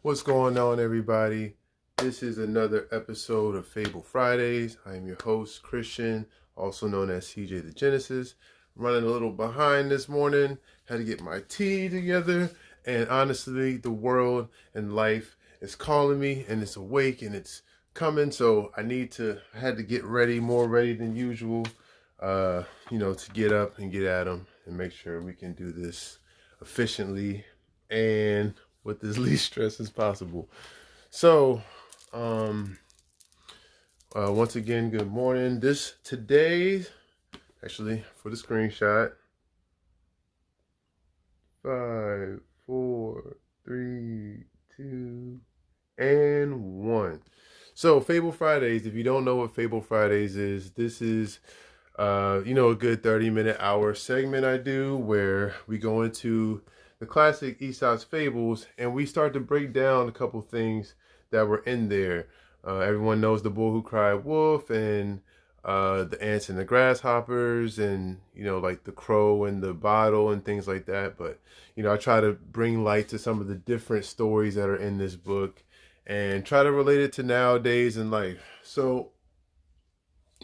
What's going on, everybody? This is another episode of Fable Fridays. I am your host, Christian, also known as CJ the Genesis. Running a little behind this morning, had to get my tea together, and honestly, the world and life is calling me, and it's awake, and it's coming, so I had to get ready, more ready than usual, to get up and get at them and make sure we can do this efficiently and with as least stress as possible. So, once again, good morning. Actually, for the screenshot, 5, 4, 3, 2, and 1. So, Fable Fridays, if you don't know what Fable Fridays is, this is, a good 30-minute hour segment I do where we go into the classic Aesop's fables, and we start to break down a couple things that were in there. Everyone knows the bull who cried wolf, and the ants and the grasshoppers, and like the crow and the bottle and things like that. But I try to bring light to some of the different stories that are in this book and try to relate it to nowadays in life. So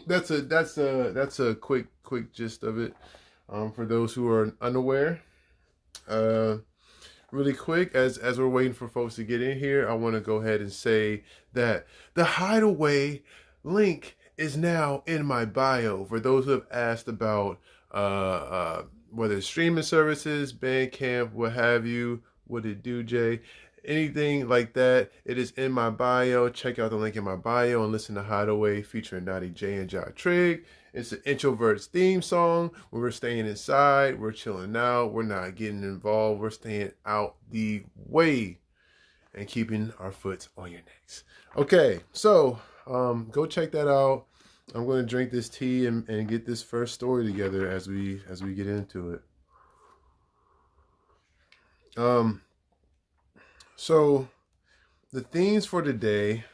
that's a quick gist of it. For those who are unaware. Really quick, as we're waiting for folks to get in here, I want to go ahead and say that the Hideaway link is now in my bio. For those who have asked about whether it's streaming services, Bandcamp, what have you, what it do, Jay, anything like that, it is in my bio. Check out the link in my bio and listen to Hideaway featuring Naughty J and Jai Trigg. It's an introvert's theme song where we're staying inside, we're chilling out, we're not getting involved, we're staying out the way and keeping our foot on your necks. Okay, so go check that out. I'm going to drink this tea and get this first story together as we get into it. So the themes for today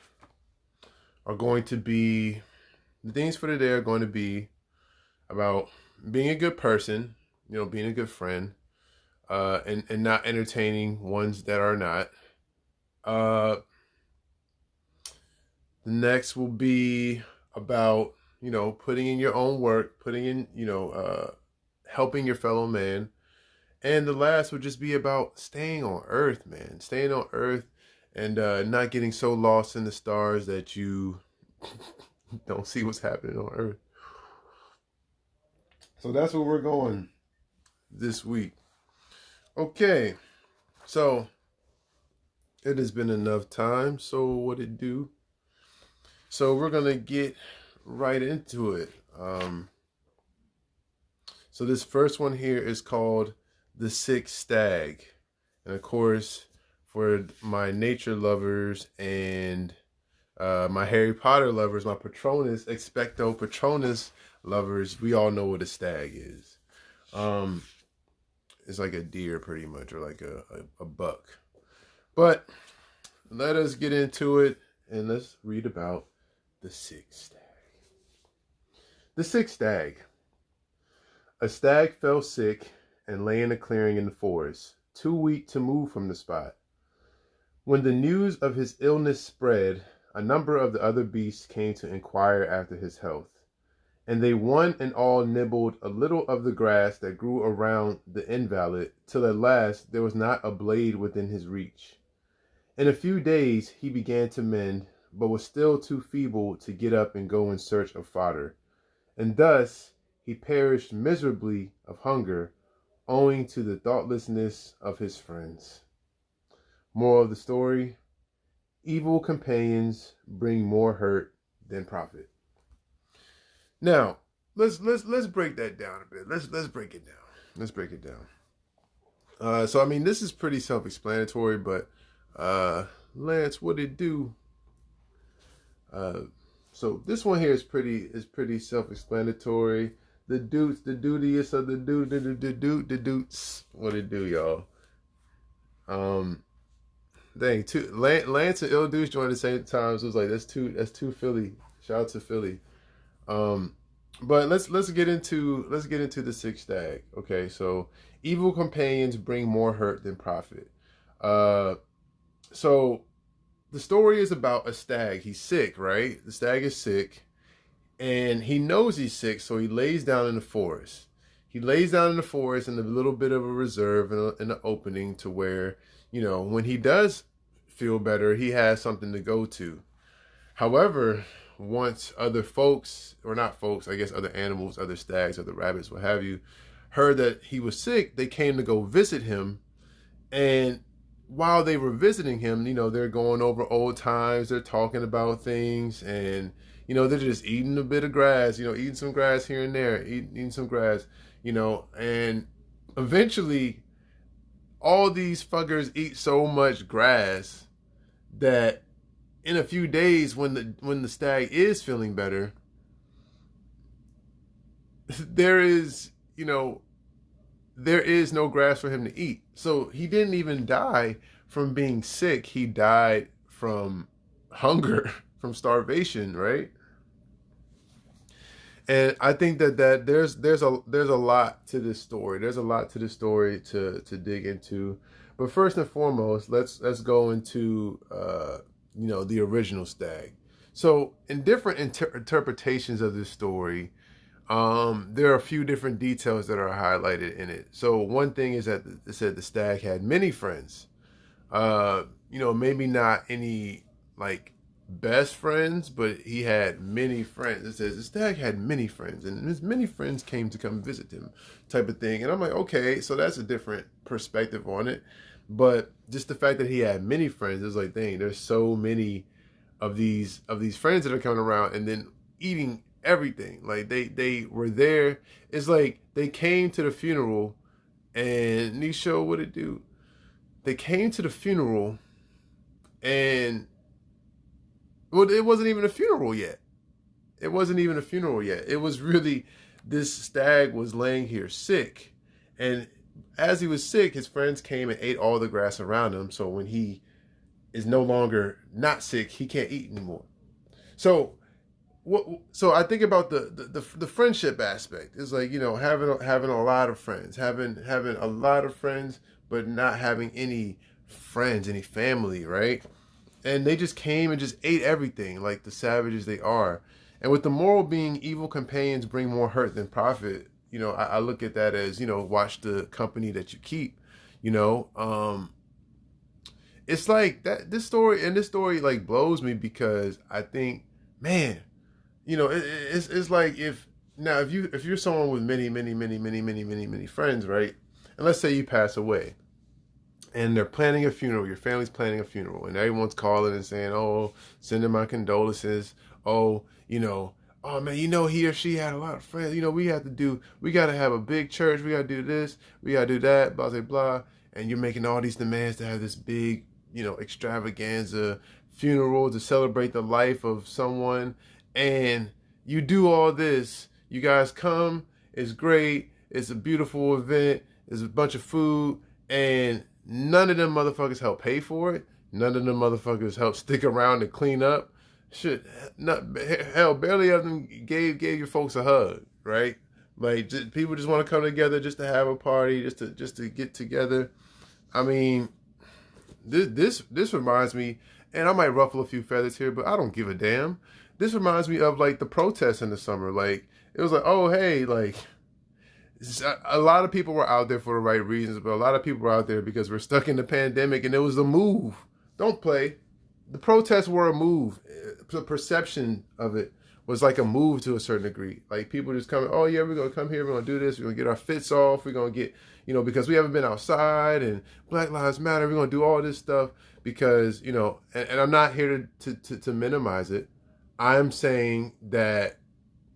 are going to be about being a good person, being a good friend, and not entertaining ones that are not. The next will be about, putting in your own work, helping your fellow man. And the last would just be about staying on Earth, man. Staying on Earth and not getting so lost in the stars that you don't see what's happening on Earth. So that's where we're going this week. Okay, so it has been enough time. So what it do? So we're gonna get right into it. So this first one here is called the Sick Stag, and of course, for my nature lovers and my Harry Potter lovers, my Patronus, Expecto Patronus lovers, we all know what a stag is. It's like a deer pretty much, or like a buck. But let us get into it and let's read about the Sick Stag. The Sick Stag. A stag fell sick and lay in a clearing in the forest, too weak to move from the spot. When the news of his illness spread, a number of the other beasts came to inquire after his health, and they one and all nibbled a little of the grass that grew around the invalid, till at last there was not a blade within his reach. In a few days he began to mend, but was still too feeble to get up and go in search of fodder, and thus he perished miserably of hunger, owing to the thoughtlessness of his friends. Moral of the story: evil companions bring more hurt than profit. Now, let's break that down a bit. Let's break it down. So I mean, this is pretty self-explanatory, but Lance, what it do? So this one here is pretty self-explanatory. The dutiest of the dudes. What it do, y'all? Dang, Lance and Ill Deuce joined at the same time. So it was like that's too Philly. Shout out to Philly. But let's get into the Sick Stag. Okay, so evil companions bring more hurt than profit. So the story is about a stag. He's sick, right? The stag is sick, and he knows he's sick, so he lays down in the forest. He lays down in the forest in a little bit of a reserve in an opening to where, when he does feel better, he has something to go to. However, once other folks, or not folks, I guess other animals, other stags, other rabbits, what have you, heard that he was sick, they came to go visit him. And while they were visiting him, they're going over old times, they're talking about things, and, they're just eating a bit of grass, eating some grass here and there, eating some grass, and eventually all these fuckers eat so much grass that in a few days, when the stag is feeling better, there is there is no grass for him to eat. So he didn't even die from being sick. He died from hunger, from starvation, right? And I think that there's a lot to this story. There's a lot to this story to dig into. But first and foremost, let's go into the original stag. So in different interpretations of this story, there are a few different details that are highlighted in it. So one thing is that it said the stag had many friends. Maybe not any like best friends, but he had many friends. It says the stag had many friends, and his many friends came to come visit him, type of thing. And I'm like, okay, so that's a different perspective on it. But just the fact that he had many friends is like, dang, there's so many of these friends that are coming around and then eating everything. Like they were there. It's like they came to the funeral, and Nisho, what it do? They came to the funeral, and it wasn't even a funeral yet. It wasn't even a funeral yet. It was really, this stag was laying here sick, and as he was sick, his friends came and ate all the grass around him. So when he is no longer not sick, he can't eat anymore. So so I think about the friendship aspect. It's like, having a lot of friends, having a lot of friends, but not having any friends, any family, right? And they just came and just ate everything like the savages they are. And with the moral being, evil companions bring more hurt than profit. I look at that as, watch the company that you keep. It's like that. This story like blows me, because I think, man, it's like, if you're someone with many friends, right? And let's say you pass away, and they're planning a funeral. Your family's planning a funeral, and everyone's calling and saying, "Oh, sending my condolences." Oh, oh man, he or she had a lot of friends. We got to have a big church. We got to do this. We got to do that. Blah blah blah. And you're making all these demands to have this big, extravaganza funeral to celebrate the life of someone, and you do all this. You guys come. It's great. It's a beautiful event. There's a bunch of food, and none of them motherfuckers help pay for it. None of them motherfuckers help stick around and clean up. Shit, hell, barely of them gave your folks a hug, right? Like, people just want to come together just to have a party, just to get together. I mean, this reminds me, and I might ruffle a few feathers here, but I don't give a damn. This reminds me of like the protests in the summer. Like, it was like, oh hey, like, a lot of people were out there for the right reasons, but a lot of people were out there because we're stuck in the pandemic, and it was a move. Don't play. The protests were a move. The perception of it was like a move to a certain degree. Like, people just coming, oh yeah, we're going to come here, we're going to do this, we're going to get our fits off, we're going to get, because we haven't been outside, and Black Lives Matter, we're going to do all this stuff because, and I'm not here to minimize it. I'm saying that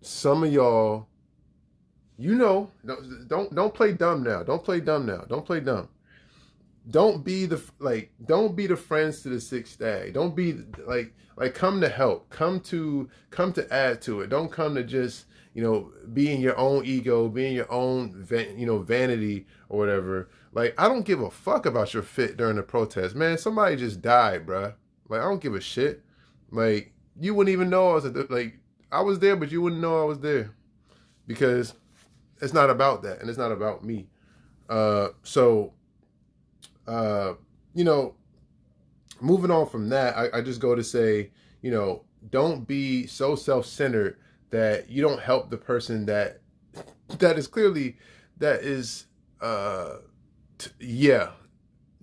some of y'all, don't play dumb now. Don't play dumb now. Don't play dumb. Don't be the friends to the Sick Stag. Don't be like come to help. Come to add to it. Don't come to just, be in your own ego, be in your own vanity or whatever. Like, I don't give a fuck about your fit during the protest, man. Somebody just died, bruh. Like, I don't give a shit. Like, you wouldn't even know I was there, but you wouldn't know I was there, because it's not about that, and it's not about me. So, moving on from that, I just go to say, don't be so self-centered that you don't help the person that is clearly, that is, yeah.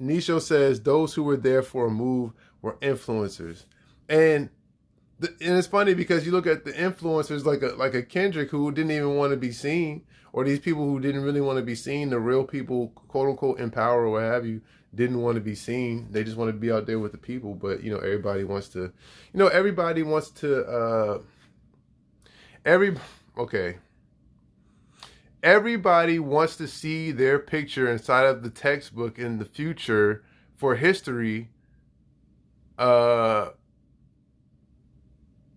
Nisho says those who were there for a move were influencers. And and it's funny because you look at the influencers like a Kendrick who didn't even want to be seen, or these people who didn't really want to be seen, the real people, quote unquote, in power or what have you, didn't want to be seen. They just want to be out there with the people. But everybody wants to, everybody wants to, okay. Everybody wants to see their picture inside of the textbook in the future for history.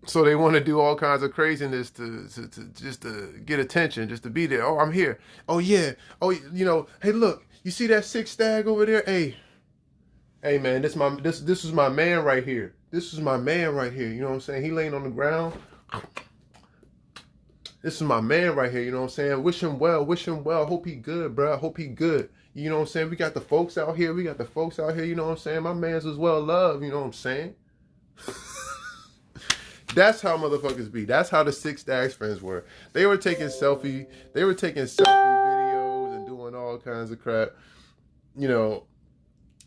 So they want to do all kinds of craziness to just to get attention, just to be there. Oh, I'm here. Oh yeah. Oh, hey, look, you see that Sick Stag over there? Hey man, this is my man right here. This is my man right here. You know what I'm saying? He laying on the ground. This is my man right here. You know what I'm saying? Wish him well. Wish him well. Hope he good, bro. Hope he good. You know what I'm saying? We got the folks out here. You know what I'm saying? My man's as well loved. You know what I'm saying? That's how motherfuckers be. That's how the Sick Stags friends were. They were taking selfie videos and doing all kinds of crap.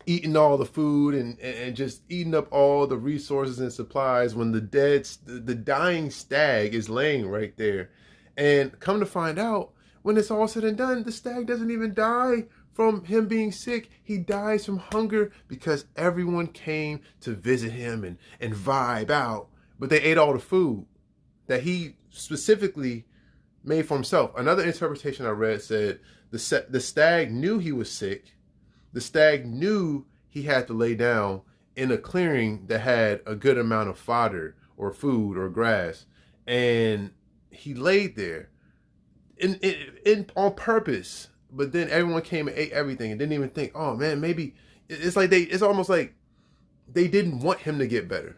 Eating all the food and just eating up all the resources and supplies when the dying stag is laying right there. And come to find out, when it's all said and done, the stag doesn't even die from him being sick. He dies from hunger because everyone came to visit him and vibe out. But they ate all the food that he specifically made for himself. Another interpretation I read said the stag knew he was sick. The stag knew he had to lay down in a clearing that had a good amount of fodder or food or grass. And he laid there in on purpose. But then everyone came and ate everything and didn't even think, oh man, maybe it's almost like they didn't want him to get better.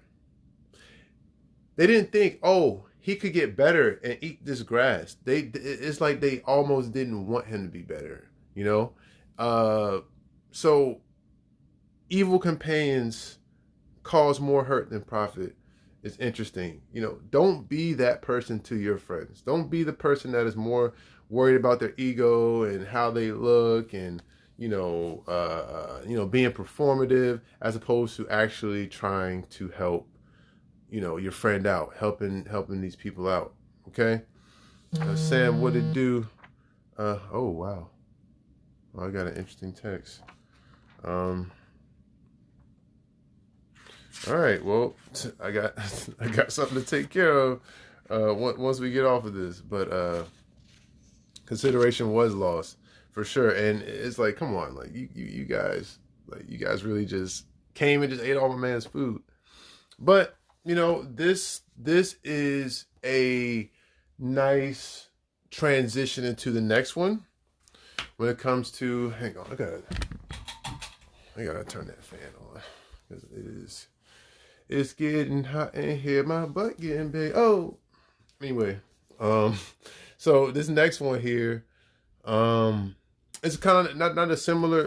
They didn't think, oh, he could get better and eat this grass. It's like they almost didn't want him to be better, So evil companions cause more hurt than profit. It's interesting. Don't be that person to your friends. Don't be the person that is more worried about their ego and how they look and, being performative as opposed to actually trying to help, your friend out, helping these people out. Okay. Sam, what it do? Oh, wow. Well, I got an interesting text. All right. Well, I got something to take care of once we get off of this. But consideration was lost for sure, and it's like, come on, like you guys really just came and just ate all my man's food. But this is a nice transition into the next one when it comes to. Hang on, I gotta turn that fan on because it's getting hot in here. My butt getting big. Oh, anyway, so this next one here, it's kind of not a similar.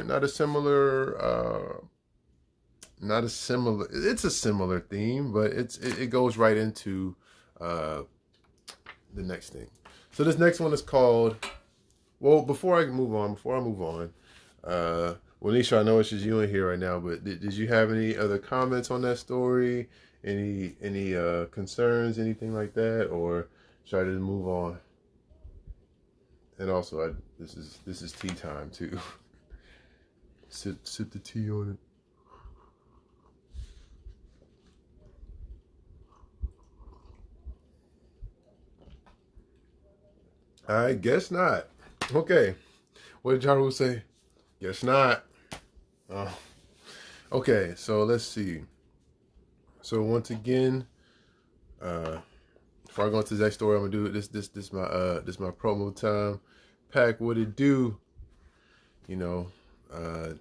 It's a similar theme, but it goes right into the next thing. So this next one is called. Well, before I move on, well, Nisha, I know it's just you in here right now, but did you have any other comments on that story? Any concerns, anything like that, or should I just move on? And also, this is tea time too. Sip the tea on it. I guess not. Okay. What did Jaru say? Guess not. Oh. Okay, so let's see. So once again, before I go into the next story, I'm gonna do this my promo time. Pack what it do.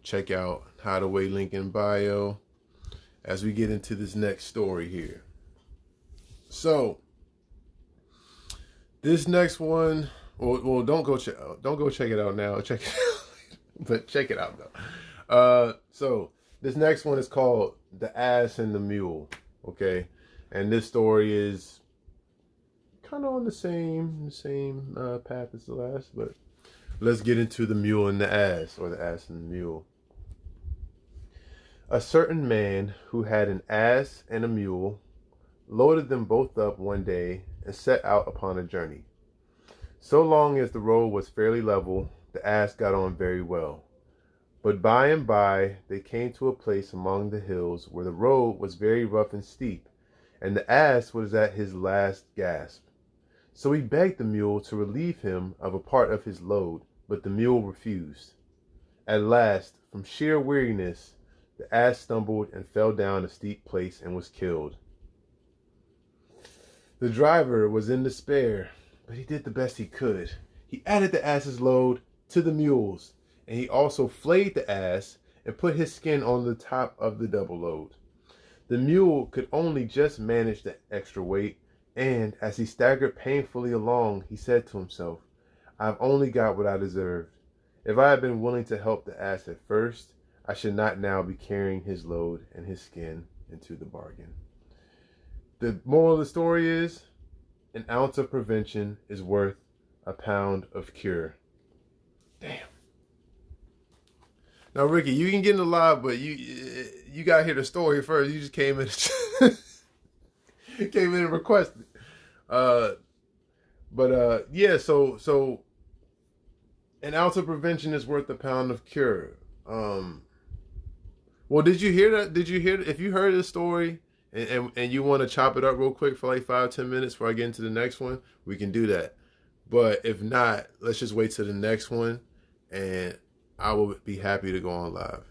Check out Hideaway link in bio as we get into this next story here. So this next one, well, don't go check it out now. Check it out, but check it out though. So This next one is called The Ass and the Mule. Okay, and this story is kind of on the same path as the last, but let's get into the mule and the ass, or the ass and the mule. A certain man who had an ass and a mule loaded them both up one day and set out upon a journey. So long as the road was fairly level, the ass got on very well. But by and by they came to a place among the hills where the road was very rough and steep, and the ass was at his last gasp. So he begged the mule to relieve him of a part of his load, but the mule refused. At last, from sheer weariness, the ass stumbled and fell down a steep place and was killed. The driver was in despair, but he did the best he could. He added the ass's load to the mule's, and he also flayed the ass and put his skin on the top of the double load. The mule could only just manage the extra weight, and as he staggered painfully along, he said to himself, "I've only got what I deserved. If I had been willing to help the ass at first, I should not now be carrying his load and his skin into the bargain." The moral of the story is, an ounce of prevention is worth a pound of cure. Damn. Now, Ricky, you can get in the live, but you got to hear the story first. You just came in, and requested. Yeah. So an ounce of prevention is worth a pound of cure. Well, did you hear that? If you heard the story and you want to chop it up real quick for like 5-10 minutes before I get into the next one, we can do that. But if not, let's just wait till the next one, and I will be happy to go on live,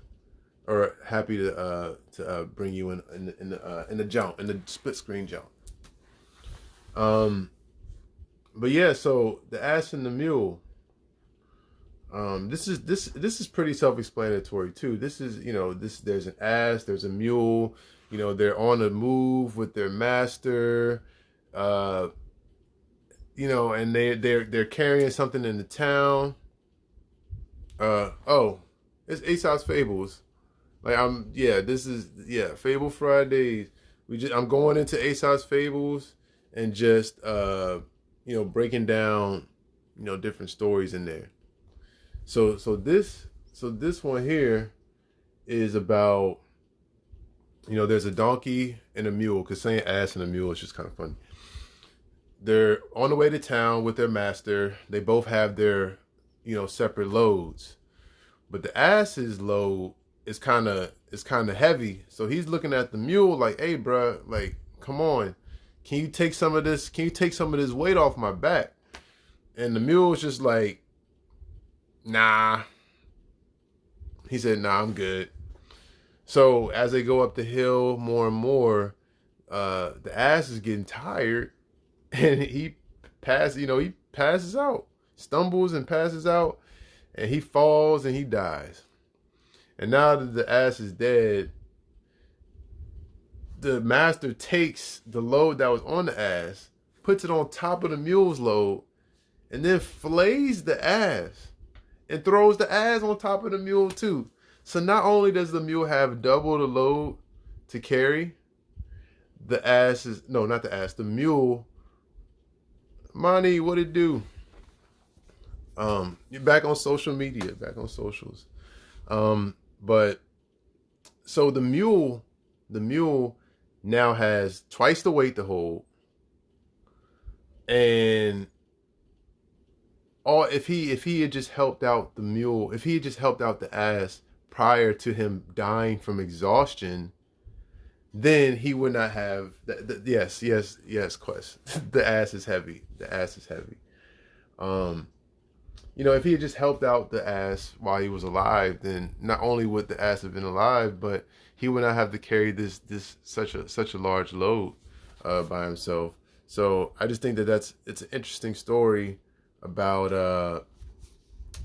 or happy to bring you in the split screen jump. But yeah, so the ass and the mule. This is pretty self-explanatory too. This is, there's an ass, there's a mule, they're on the move with their master, and they're carrying something in the town. It's Aesop's Fables. Fable Fridays. I'm going into Aesop's Fables and just breaking down, different stories in there. So this one here is about, there's a donkey and a mule, because saying ass and a mule is just kind of funny. They're on the way to town with their master. They both have their, separate loads, but the ass's load is kind of heavy. So he's looking at the mule like, "Hey, bro, like, come on, can you take some of this weight off my back?" And the mule's just like, "Nah." He said, "Nah, I'm good." So as they go up the hill more and more, the ass is getting tired, and he passes out, stumbles and passes out, and he falls and he dies. And now that the ass is dead, the master takes the load that was on the ass, puts it on top of the mule's load, and then flays the ass and throws the ass on top of the mule too. So not only does the mule have double the load to carry, the mule, Monty, what it do? You're back on social media, back on socials. But so the mule now has twice the weight to hold, and if he had just helped out the mule, if he had just helped out the ass prior to him dying from exhaustion, then he would not have yes, Quest. The ass is heavy. If he had just helped out the ass while he was alive, then not only would the ass have been alive, but he would not have to carry this such a large load by himself. So I just think it's an interesting story about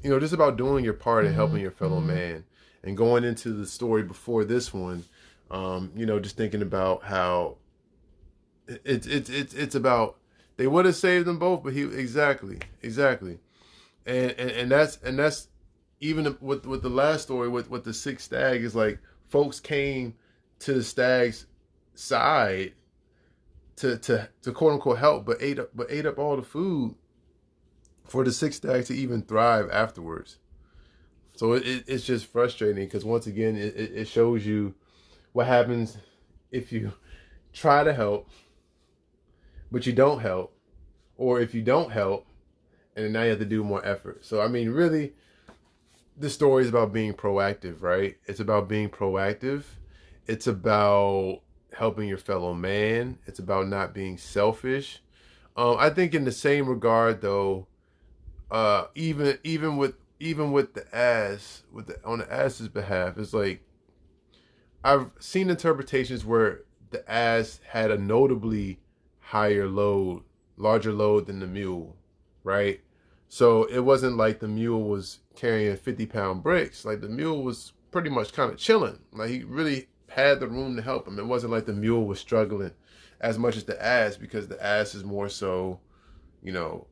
just about doing your part and helping your fellow man. And going into the story before this one, just thinking about how it's about, they would have saved them both, but exactly. And that's even with the last story with the Sick Stag, is like folks came to the stag's side to quote unquote help, but ate up all the food for the Sick Stag to even thrive afterwards. So it's just frustrating because once again it shows you what happens if you try to help but you don't help, or if you don't help and now you have to do more effort. So I mean, really, the story is about being proactive, right? It's about being proactive. It's about helping your fellow man. It's about not being selfish. I think in the same regard, though, even with the ass, on the ass's behalf, it's like I've seen interpretations where the ass had a notably higher load, larger load than the mule, right? So it wasn't like the mule was carrying 50-pound bricks. Like the mule was pretty much kind of chilling. Like he really had the room to help him. It wasn't like the mule was struggling as much as the ass, because the ass is more so, you know,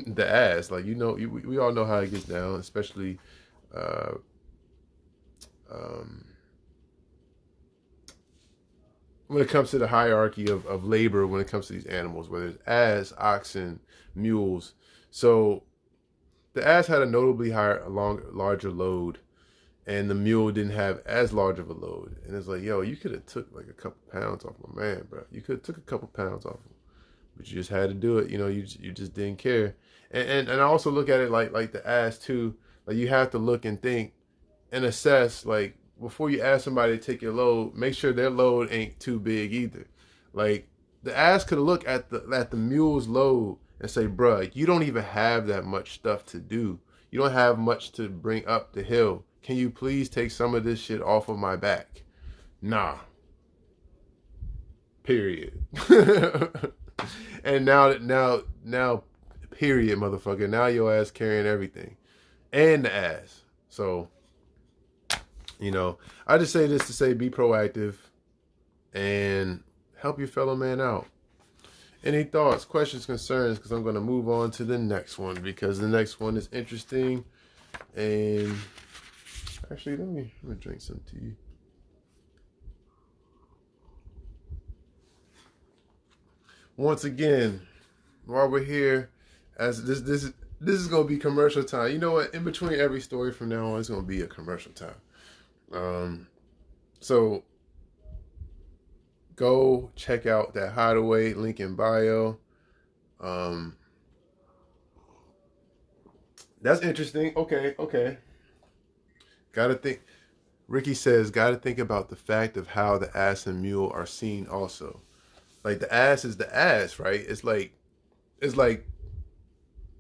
the ass. Like, you know, we all know how it gets down, especially when it comes to the hierarchy of labor, when it comes to these animals, whether it's ass, oxen, mules. So the ass had a notably larger load, and the mule didn't have as large of a load. And it's like, yo, you could have took like a couple pounds off my man, bro. You could have took a couple pounds off him, but you just had to do it. You know, you just didn't care. And I also look at it like the ass too. Like you have to look and think and assess, like, before you ask somebody to take your load, make sure their load ain't too big either. Like the ass could look at the mule's load and say, bruh, you don't even have that much stuff to do. You don't have much to bring up the hill. Can you please take some of this shit off of my back? Nah. Period. And now, period, motherfucker. Now your ass carrying everything. And the ass. So, you know, I just say this to say be proactive and help your fellow man out. Any thoughts, questions, concerns? Because I'm going to move on to the next one, because the next one is interesting. And actually, let me drink some tea. Once again, while we're here, as this is going to be commercial time. You know what? In between every story from now on, it's going to be a commercial time. So go check out that Hideaway, link in bio. That's interesting. Okay. Gotta think. Ricky says, gotta think about the fact of how the ass and mule are seen also. Like the ass is the ass, right? It's like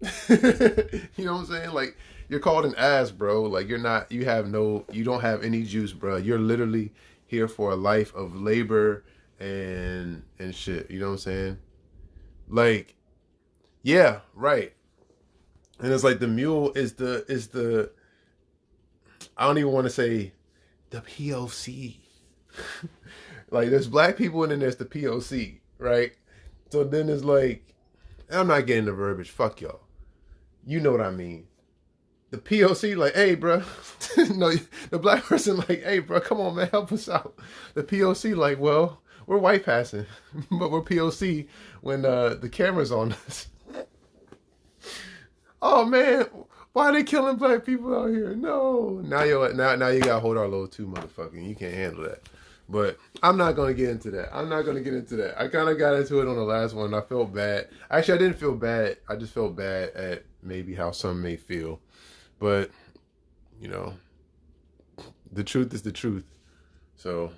you know what I'm saying? Like, you're called an ass, bro. Like, you don't have any juice, bro. You're literally here for a life of labor and shit. You know what I'm saying? Like, yeah, right. And it's like the mule is the I don't even want to say the POC. Like, there's black people and then there's the POC, right? So then it's like, I'm not getting the verbiage. Fuck y'all. You know what I mean. The POC, like, hey, bro. No, the black person, like, hey, bro, come on, man, help us out. The POC, like, well, we're white passing, but we're POC when the camera's on us. Oh, man, why are they killing black people out here? No. Now you gotta hold our load too, motherfucker. You can't handle that. But I'm not going to get into that. I kind of got into it on the last one. I felt bad. Actually, I didn't feel bad. I just felt bad at maybe how some may feel. But, you know, the truth is the truth. So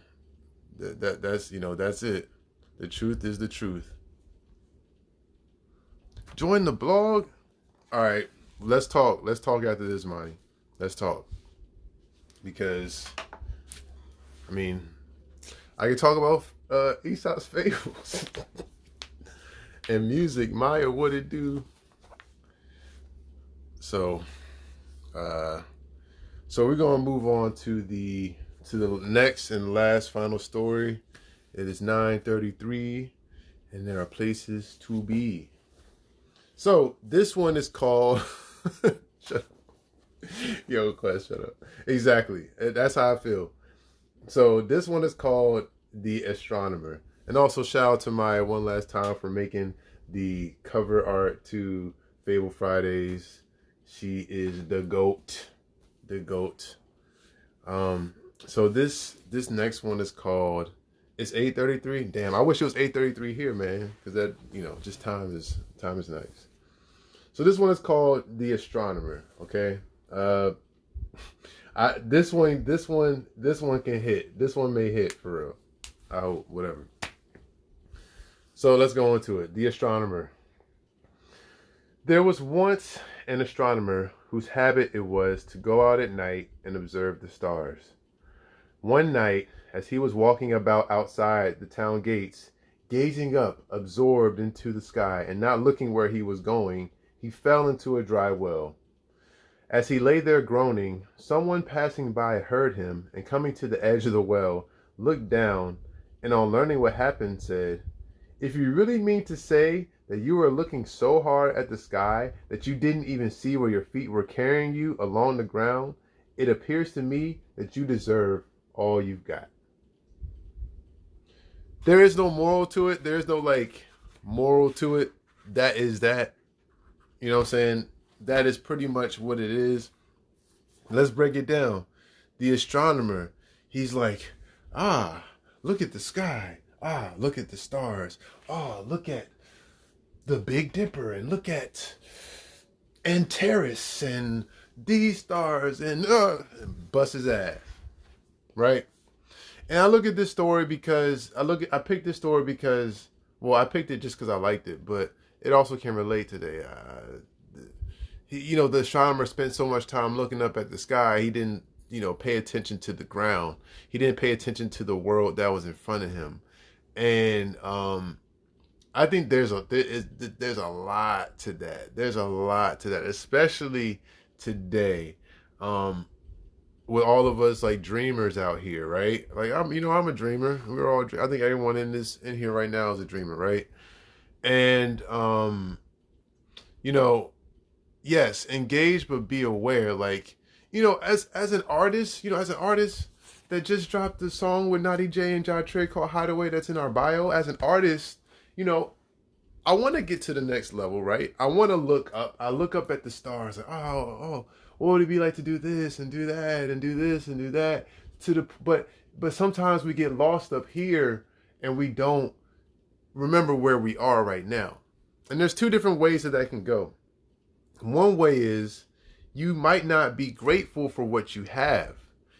that's, you know, that's it. The truth is the truth. Join the blog. All right, let's talk. Let's talk after this, Monty. Let's talk. Because, I mean, I can talk about Aesop's Fables and music. Maya, what it do? So we're gonna move on to the next and last final story. It is 9:33, and there are places to be. So this one is called. Shut up. Yo, Quest, shut up. Exactly. That's how I feel. So this one is called The Astronomer. And also shout out to Maya one last time for making the cover art to Fable Fridays. She is the GOAT. The GOAT. So this next one is called, it's 8:33. Damn, I wish it was 8:33 here, man. Because that, just time is nice. So this one is called The Astronomer, okay? This one can hit. This one may hit for real. I hope, whatever. So let's go into it. The Astronomer. There was once an astronomer whose habit it was to go out at night and observe the stars. One night, as he was walking about outside the town gates, gazing up, absorbed into the sky, and not looking where he was going, he fell into a dry well. As he lay there groaning, someone passing by heard him, and coming to the edge of the well, looked down, and on learning what happened, said, "If you really mean to say that you were looking so hard at the sky that you didn't even see where your feet were carrying you along the ground, it appears to me that you deserve all you've got." There is no moral to it. There's no moral to it. That is that. You know what I'm saying? That is pretty much what it is. Let's break it down. The astronomer, he's like, look at the sky. Look at the stars. Look at the Big Dipper, and look at Antares and these stars, and bust his ass. Right? And I look at this story because I picked this story because, well, I picked it just because I liked it, but it also can relate today. The astronomer spent so much time looking up at the sky, he didn't, pay attention to the ground. He didn't pay attention to the world that was in front of him. And I think there's a lot to that. There's a lot to that, especially today, with all of us dreamers out here, right? I'm a dreamer. We're all. I think everyone in here right now is a dreamer, right? And yes, engage, but be aware. As an artist, that just dropped the song with Naughty J and Ja Trey called Hideaway, that's in our bio. As an artist, I want to get to the next level, right? I want to look up. I look up at the stars, what would it be like to do this and do that and do this and do that? But sometimes we get lost up here and we don't remember where we are right now. And there's two different ways that can go. One way is you might not be grateful for what you have.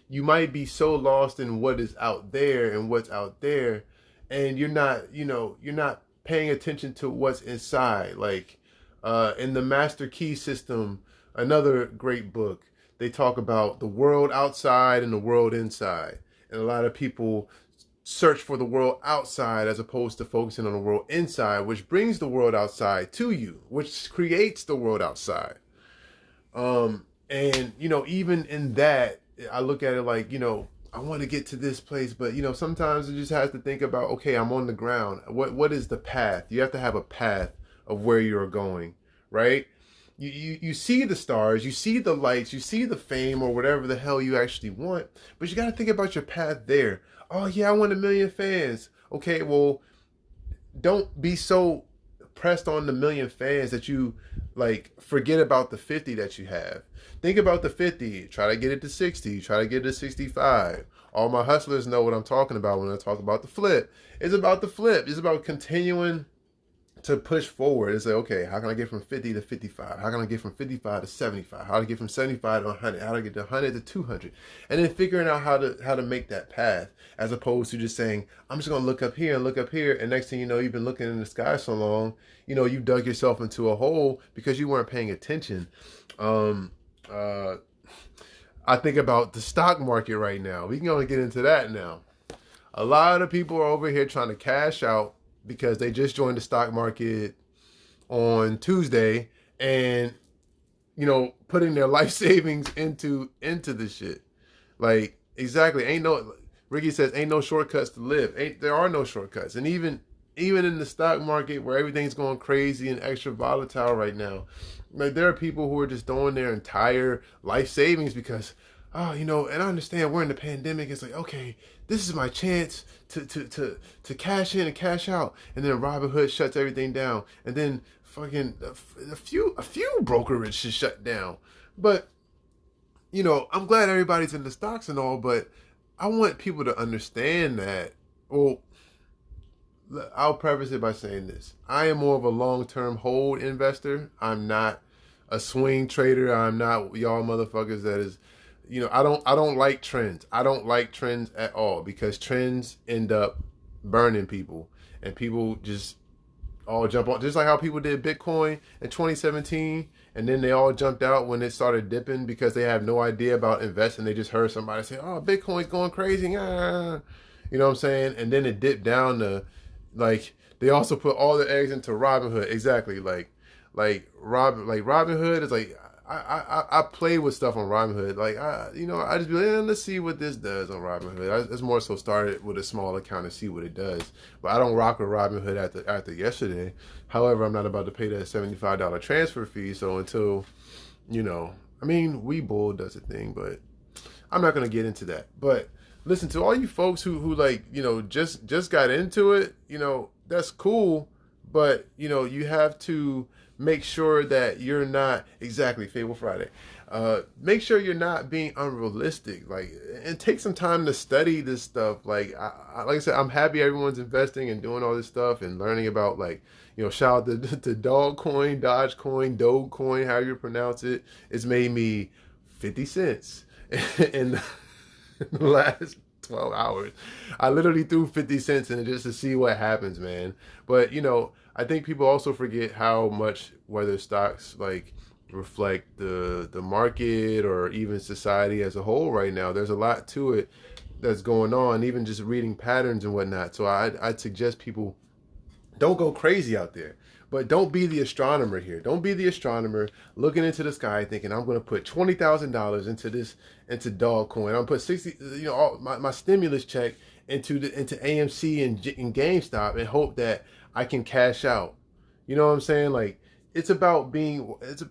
You might be so lost in what is out there and what's out there, and you're not paying attention to what's inside. In the Master Key System, another great book, they talk about the world outside and the world inside. And a lot of people search for the world outside as opposed to focusing on the world inside, which brings the world outside to you, which creates the world outside. And even in that, I look at it I want to get to this place, but sometimes you just have to think about, okay, I'm on the ground. What is the path? You have to have a path of where you're going, right? You see the stars, you see the lights, you see the fame or whatever the hell you actually want, but you got to think about your path there. Oh yeah, I want 1 million fans. Okay, well, don't be so pressed on the 1 million fans that you forget about the 50 that you have. Think about the 50, try to get it to 60, try to get it to 65. All my hustlers know what I'm talking about when I talk about the flip. It's about the flip. It's about continuing to push forward and say, okay, how can I get from 50 to 55? How can I get from 55 to 75? How to get from 75 to 100? How to get to 100 to 200? And then figuring out how to make that path, as opposed to just saying, I'm just going to look up here and look up here. And next thing you know, you've been looking in the sky so long, you dug yourself into a hole because you weren't paying attention. I think about the stock market right now. We can only get into that now. A lot of people are over here trying to cash out because they just joined the stock market on Tuesday and, putting their life savings into this shit. Exactly. Ricky says, ain't no shortcuts to live. There are no shortcuts. And even in the stock market where everything's going crazy and extra volatile right now, there are people who are just throwing their entire life savings because, oh, and I understand we're in the pandemic. It's like, okay, this is my chance to cash in and cash out. And then Robinhood shuts everything down. And then fucking a few brokerage should shut down. But, I'm glad everybody's in the stocks and all, but I want people to understand that. Well, I'll preface it by saying this. I am more of a long-term hold investor. I'm not a swing trader. I'm not y'all motherfuckers that is, I don't like trends. I don't like trends at all because trends end up burning people and people just all jump on, just like how people did Bitcoin in 2017 and then they all jumped out when it started dipping because they have no idea about investing. They just heard somebody say, "Oh, Bitcoin's going crazy." Ah. You know what I'm saying? And then it dipped down to like they also put all their eggs into Robinhood. Exactly. Robinhood is like I play with stuff on Robinhood. Like I just be like, let's see what this does on Robinhood. It's more so started with a small account and see what it does. But I don't rock with Robinhood after yesterday. However, I'm not about to pay that $75 transfer fee. So until Webull does a thing, but I'm not gonna get into that. But listen, to all you folks who like just got into it, that's cool. But you have to make sure that you're not exactly Fable Friday. Make sure you're not being unrealistic. And take some time to study this stuff. Like I said, I'm happy everyone's investing and doing all this stuff and learning about shout out to Dogecoin, Dogecoin, however you pronounce it. It's made me 50 cents in the last 12 hours. I literally threw 50 cents in it just to see what happens, man. But I think people also forget how much whether stocks reflect the market or even society as a whole right now. There's a lot to it that's going on, even just reading patterns and whatnot. So I'd suggest people don't go crazy out there. But don't be the astronomer here. Don't be the astronomer looking into the sky thinking I'm going to put $20,000 into Dogecoin. I'm going to put 60, all my stimulus check into AMC and GameStop and hope that I can cash out. You know what I'm saying? It's about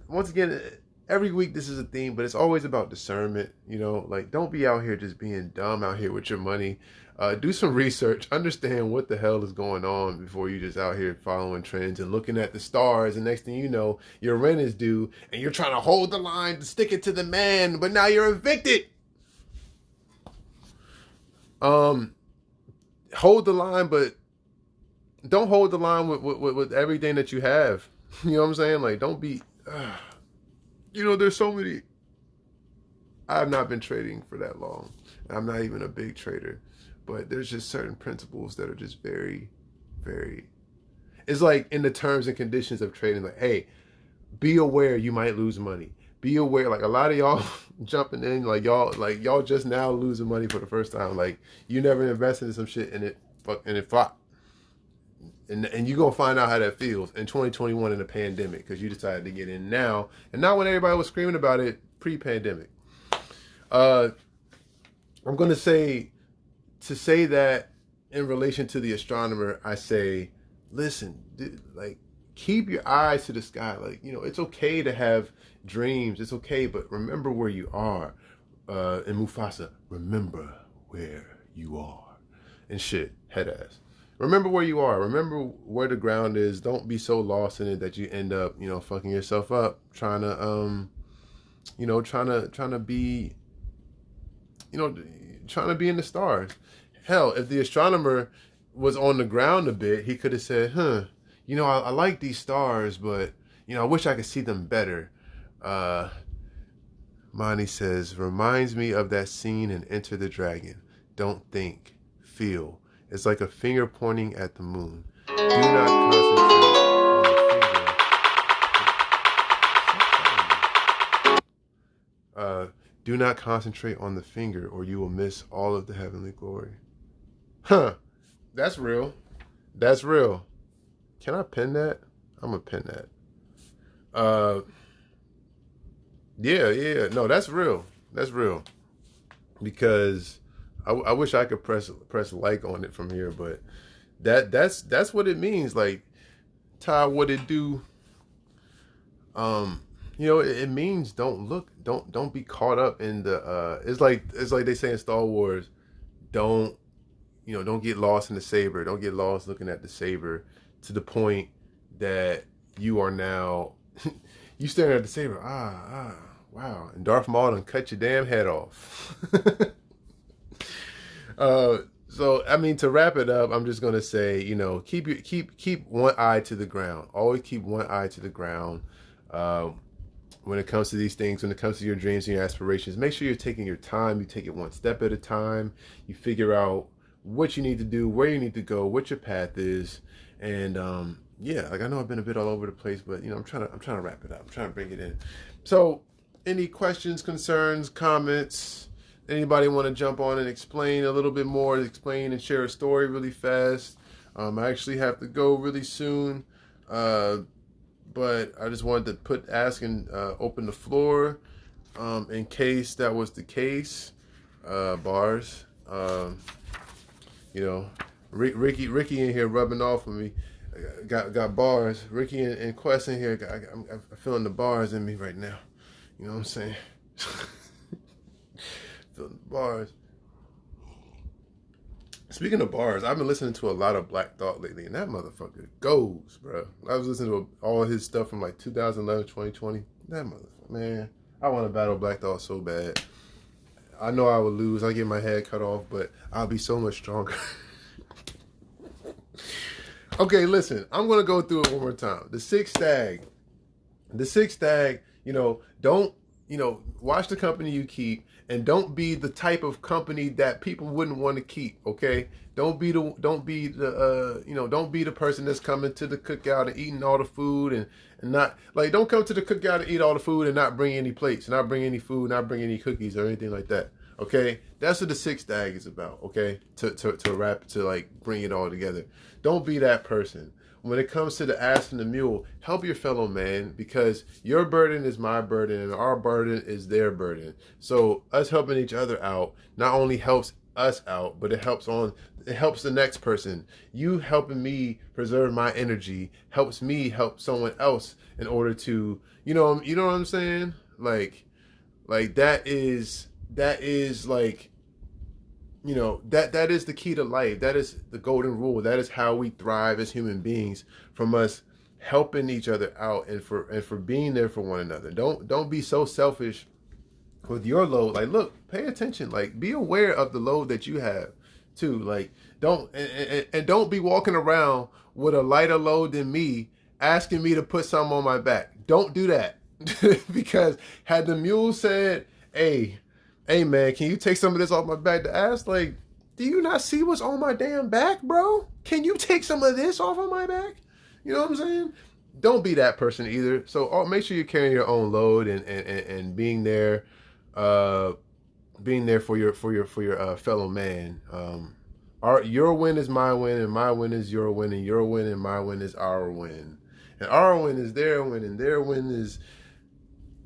once again, every week this is a theme, but it's always about discernment. Don't be out here just being dumb out here with your money. Do some research, understand what the hell is going on before you just out here following trends and looking at the stars. And next thing you know, your rent is due and you're trying to hold the line to stick it to the man, but now you're evicted. Hold the line, but don't hold the line with everything that you have. You know what I'm saying? Don't be, there's so many. I have not been trading for that long. I'm not even a big trader. But there's just certain principles that are just very, very... It's like in the terms and conditions of trading, hey, be aware you might lose money. Be aware, a lot of y'all jumping in, y'all just now losing money for the first time. You never invested in some shit and it flopped. And you're going to find out how that feels in 2021 in the pandemic because you decided to get in now. And not when everybody was screaming about it pre-pandemic. I'm going to say... To say that in relation to the astronomer, I say, listen, keep your eyes to the sky. It's okay to have dreams. It's okay, but remember where you are. In Mufasa, remember where you are. And shit, head ass. Remember where you are. Remember where the ground is. Don't be so lost in it that you end up, fucking yourself up trying to be, trying to be in the stars. Hell, if the astronomer was on the ground a bit, he could have said, I like these stars, but, I wish I could see them better. Mani says, reminds me of that scene in Enter the Dragon. Don't think, feel. It's like a finger pointing at the moon. Do not concentrate on the finger. Do not concentrate on the finger or you will miss all of the heavenly glory. Huh. That's real. That's real. Can I pin that? I'm going to pin that. Yeah. No, that's real. That's real. Because I wish I could press like on it from here, but that's what it means. Ty, what it do? it means don't be caught up in the it's like they say in Star Wars, don't don't get lost in the saber, don't get lost looking at the saber to the point that you are now you staring at the saber, wow, and Darth Maul done cut your damn head off. So I mean, to wrap it up, I'm just gonna say, keep one eye to the ground. Always keep one eye to the ground. When it comes to these things, when it comes to your dreams and your aspirations, make sure you're taking your time. You take it one step at a time. You figure out what you need to do, where you need to go, what your path is, and yeah, like I know I've been a bit all over the place, but I'm trying to wrap it up. I'm trying to bring it in. So, any questions, concerns, comments? Anybody want to jump on and explain a little bit more, explain and share a story really fast? I actually have to go really soon, but I just wanted to open the floor in case that was the case. Bars, Ricky in here rubbing off with me. Got bars. Ricky and Quest in here. I'm feeling the bars in me right now. You know what I'm saying? Feeling the bars. Speaking of bars, I've been listening to a lot of Black Thought lately, and that motherfucker goes, bro. I was listening to all his stuff from like 2011, 2020. That motherfucker, man. I want to battle Black Thought so bad. I know I would lose. I get my head cut off, but I'll be so much stronger. Okay, listen. I'm going to go through it one more time. The Sick Stag. The Sick Stag, don't, watch the company you keep, and don't be the type of company that people wouldn't want to keep, okay? Don't be the person that's coming to the cookout and eating all the food and not, like, don't come to the cookout and eat all the food and not bring any plates, not bring any food, not bring any cookies or anything like that, okay? That's what the Sick Stag is about, okay? To like bring it all together. Don't be that person. When it comes to the ass and the mule, help your fellow man, because your burden is my burden and our burden is their burden. So us helping each other out not only helps us out, but it helps the next person. You helping me preserve my energy helps me help someone else in order to, you know what I'm saying? Like that is like, that is the key to life. That is the golden rule. That is how we thrive as human beings, from us helping each other out and for being there for one another. Don't be so selfish with your load. Like, look, pay attention. Like, be aware of the load that you have too. Like, don't be walking around with a lighter load than me, asking me to put something on my back. Don't do that. Because had the mule said, hey man, can you take some of this off my back, to ask, like, do you not see what's on my damn back, bro? Can you take some of this off of my back? You know what I'm saying? Don't be that person either. So make sure you're carrying your own load and being there for your fellow man. Your win is my win, and my win is your win, and your win and my win is our win. And our win is their win, and their win is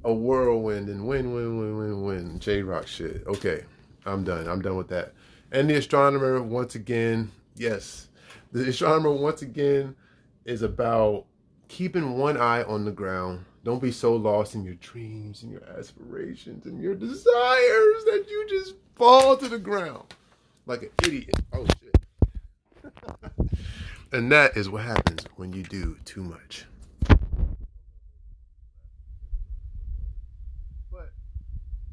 a whirlwind, and win. J-Rock shit. Okay, I'm done with that. And the Astronomer, once again, yes. The Astronomer, once again, is about keeping one eye on the ground. Don't be so lost in your dreams and your aspirations and your desires that you just fall to the ground like an idiot. Oh, shit. And that is what happens when you do too much. But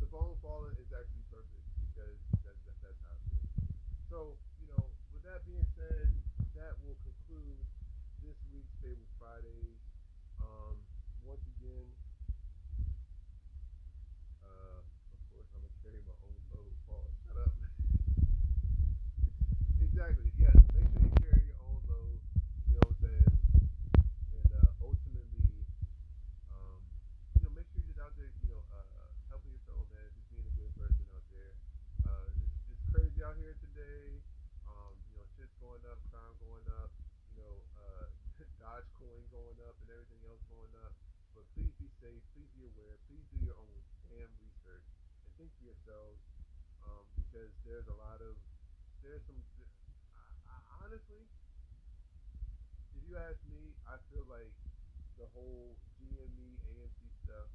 the phone falling is actually perfect, because that's how it is. So, with that being said, that will conclude this week's Fable Fridays. Once again, of course, I'm gonna carry my own load. Paul, shut up. Exactly. Yes. Make sure you carry your own load. You know what I'm saying? And ultimately, make sure you're just out there, helping your fellow man, just being a good person out there. It's crazy out here today. Shit's going up, crime going up, Dogecoin going up, and everything else going up. But please be safe. Please be aware. Please do your own damn research and think for yourselves, because there's some. Honestly, if you ask me, I feel like the whole GME AMC stuff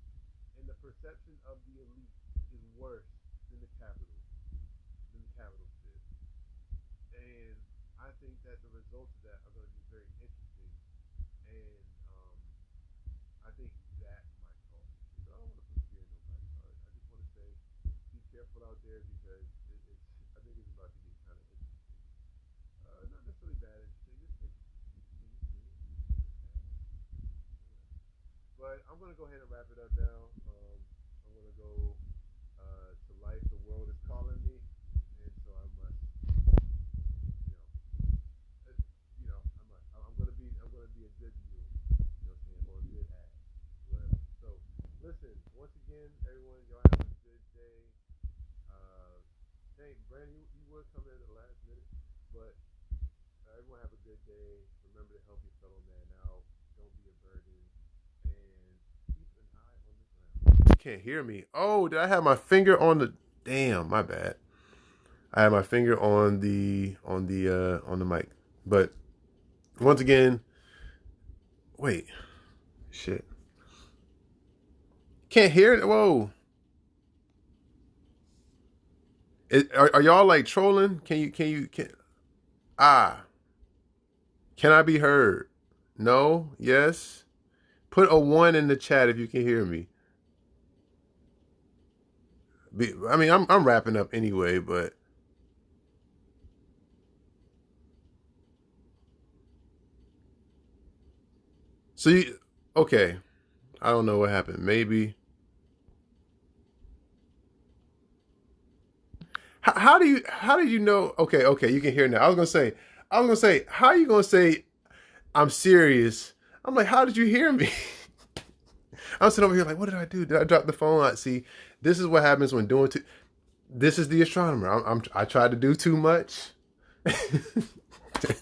perception of the elite is worse than the capital, than the capital is. And I think that the results of that are going to be very interesting. And I think that might cause it. So I don't want to put fear in nobody's heart. I just want to say, be careful out there because I think it's about to get kind of interesting. Not necessarily bad interesting, just interesting. But I'm gonna go ahead and wrap it up now. I'm gonna go to life. The world is calling me, and so I must, you know, I must. I'm gonna be a good mule. You know what I'm saying, or a good ass, whatever. So, listen. Once again, everyone, y'all have a good day. Hey, Brandon, you would come in at the last minute, but everyone have a good day. Remember to help your fellow man out. Don't be a burden. And keep an eye on the ground. You can't hear me. Oh, did I have my finger on the? Damn, my bad. I had my finger on the mic. But once again, wait, shit. Can't hear it. Whoa. Are y'all like trolling? Can can I be heard? No? Yes? Put a 1 in the chat if you can hear me. I mean, I'm wrapping up anyway, but so okay. I don't know what happened. Maybe. How did you know? Okay, you can hear now. I was gonna say, how are you gonna say I'm serious? I'm like, how did you hear me? I'm sitting over here like, what did I do? Did I drop the phone? See, this is what happens when doing too. This is the astronomer. I tried to do too much, and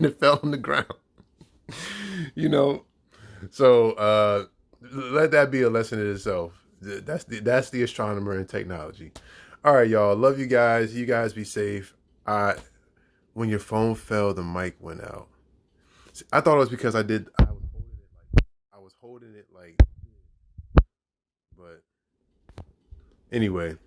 it fell on the ground. You know, so let that be a lesson in itself. That's the astronomer and technology. All right, y'all. Love you guys. You guys be safe. When your phone fell, the mic went out. I thought it was because I was holding it like. But anyway.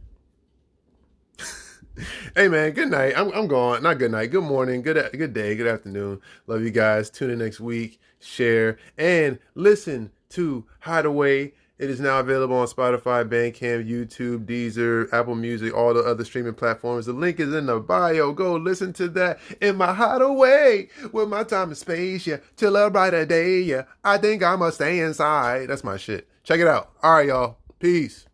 Hey man, good night. I'm gone. Not good night. Good morning. Good day. Good afternoon. Love you guys. Tune in next week. Share and listen to Hideaway. It is now available on Spotify, Bandcamp, YouTube, Deezer, Apple Music, all the other streaming platforms. The link is in the bio. Go listen to that in my hideaway with my time and space. Yeah, till a brighter day. Yeah, I think I'ma stay inside. That's my shit. Check it out. All right, y'all. Peace.